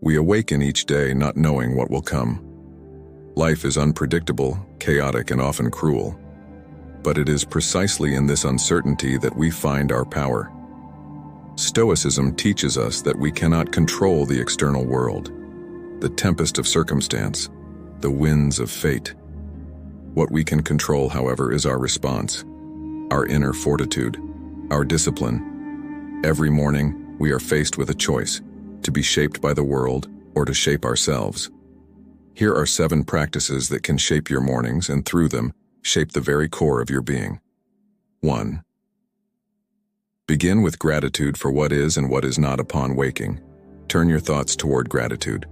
We awaken each day not knowing what will come. Life is unpredictable, chaotic, and often cruel. But it is precisely in this uncertainty that we find our power. Stoicism teaches us that we cannot control the external world, the tempest of circumstance, the winds of fate. What we can control, however, is our response, our inner fortitude, our discipline. Every morning, we are faced with a choice, to be shaped by the world or to shape ourselves. Here are 7 practices that can shape your mornings and through them, shape the very core of your being. 1. Begin with gratitude for what is and what is not upon waking. Turn your thoughts toward gratitude.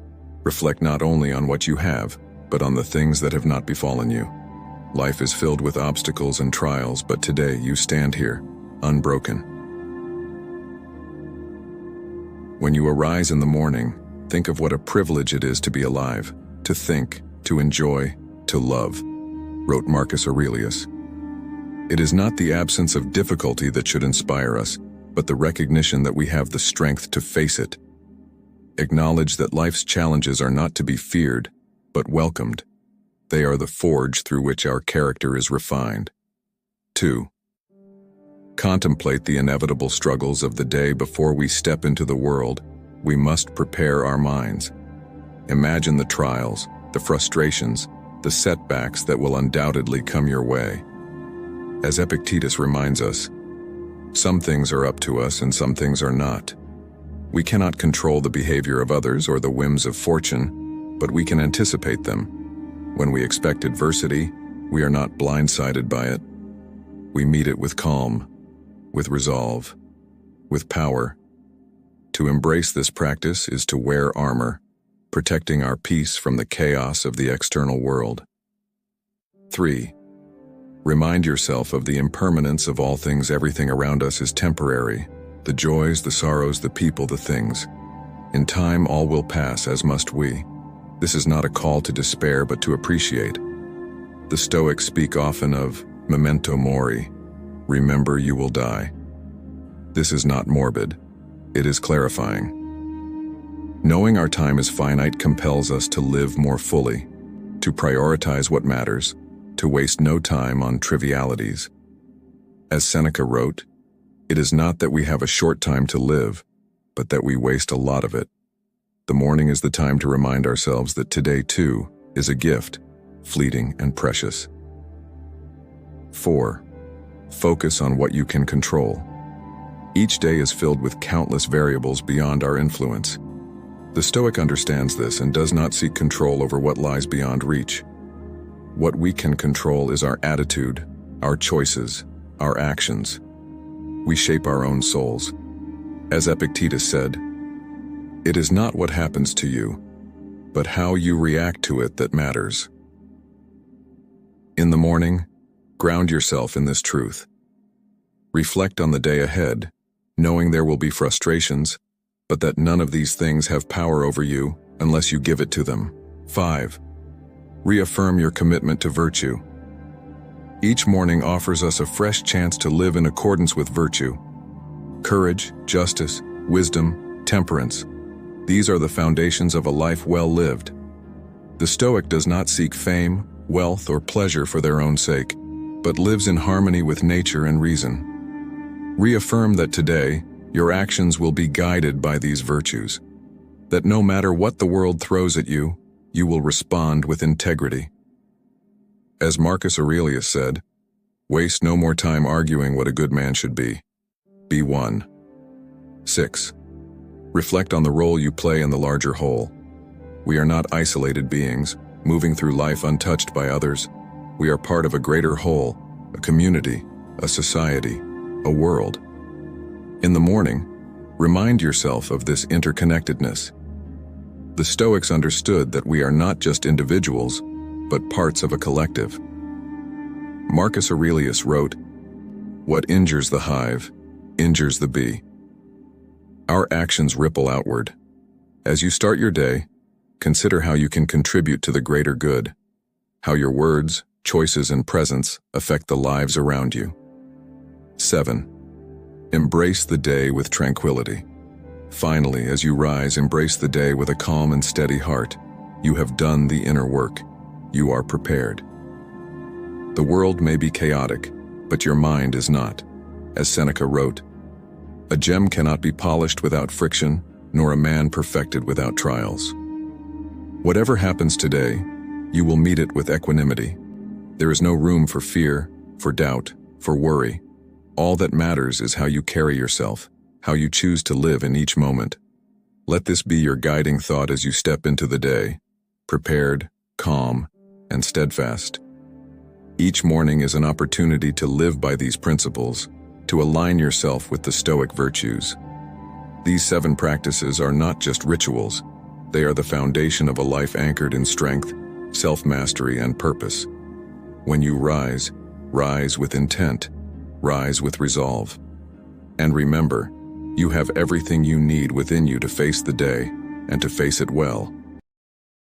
Reflect not only on what you have, but on the things that have not befallen you. Life is filled with obstacles and trials, but today you stand here, unbroken. When you arise in the morning, think of what a privilege it is to be alive, to think, to enjoy, to love, wrote Marcus Aurelius. It is not the absence of difficulty that should inspire us, but the recognition that we have the strength to face it. Acknowledge that life's challenges are not to be feared, but welcomed. They are the forge through which our character is refined. 2. Contemplate the inevitable struggles of the day before we step into the world. We must prepare our minds. Imagine the trials, the frustrations, the setbacks that will undoubtedly come your way. As Epictetus reminds us, some things are up to us and some things are not. We cannot control the behavior of others or the whims of fortune, but we can anticipate them. When we expect adversity, we are not blindsided by it. We meet it with calm, with resolve, with power. To embrace this practice is to wear armor, protecting our peace from the chaos of the external world. 3. Remind yourself of the impermanence of all things. Everything around us is temporary. The joys, the sorrows, the people, the things. In time, all will pass, as must we. This is not a call to despair, but to appreciate. The Stoics speak often of memento mori, remember you will die. This is not morbid. It is clarifying. Knowing our time is finite compels us to live more fully, to prioritize what matters, to waste no time on trivialities. As Seneca wrote, it is not that we have a short time to live, but that we waste a lot of it. The morning is the time to remind ourselves that today, too, is a gift, fleeting and precious. 4. Focus on what you can control. Each day is filled with countless variables beyond our influence. The Stoic understands this and does not seek control over what lies beyond reach. What we can control is our attitude, our choices, our actions. We shape our own souls. As Epictetus said, it is not what happens to you, but how you react to it that matters. In the morning, ground yourself in this truth. Reflect on the day ahead, knowing there will be frustrations, but that none of these things have power over you unless you give it to them. 5. Reaffirm your commitment to virtue. Each morning offers us a fresh chance to live in accordance with virtue. Courage, justice, wisdom, temperance. These are the foundations of a life well lived. The Stoic does not seek fame, wealth, or pleasure for their own sake, but lives in harmony with nature and reason. Reaffirm that today, your actions will be guided by these virtues, that no matter what the world throws at you, you will respond with integrity. As Marcus Aurelius said, waste no more time arguing what a good man should be. Be one. 6. Reflect on the role you play in the larger whole. We are not isolated beings, moving through life untouched by others. We are part of a greater whole, a community, a society, a world. In the morning, remind yourself of this interconnectedness. The Stoics understood that we are not just individuals, but parts of a collective. Marcus Aurelius wrote, "What injures the hive, injures the bee." Our actions ripple outward. As you start your day, consider how you can contribute to the greater good, how your words, choices, and presence affect the lives around you. 7. Embrace the day with tranquility. Finally, as you rise, embrace the day with a calm and steady heart. You have done the inner work. You are prepared. The world may be chaotic, but your mind is not. As Seneca wrote, "A gem cannot be polished without friction, nor a man perfected without trials." Whatever happens today, you will meet it with equanimity. There is no room for fear, for doubt, for worry. All that matters is how you carry yourself, how you choose to live in each moment. Let this be your guiding thought as you step into the day, prepared, calm, and steadfast. Each morning is an opportunity to live by these principles, to align yourself with the Stoic virtues. These 7 practices are not just rituals. They are the foundation of a life anchored in strength, self-mastery, and purpose. When you rise, rise with intent, rise with resolve. And remember, you have everything you need within you to face the day and to face it well.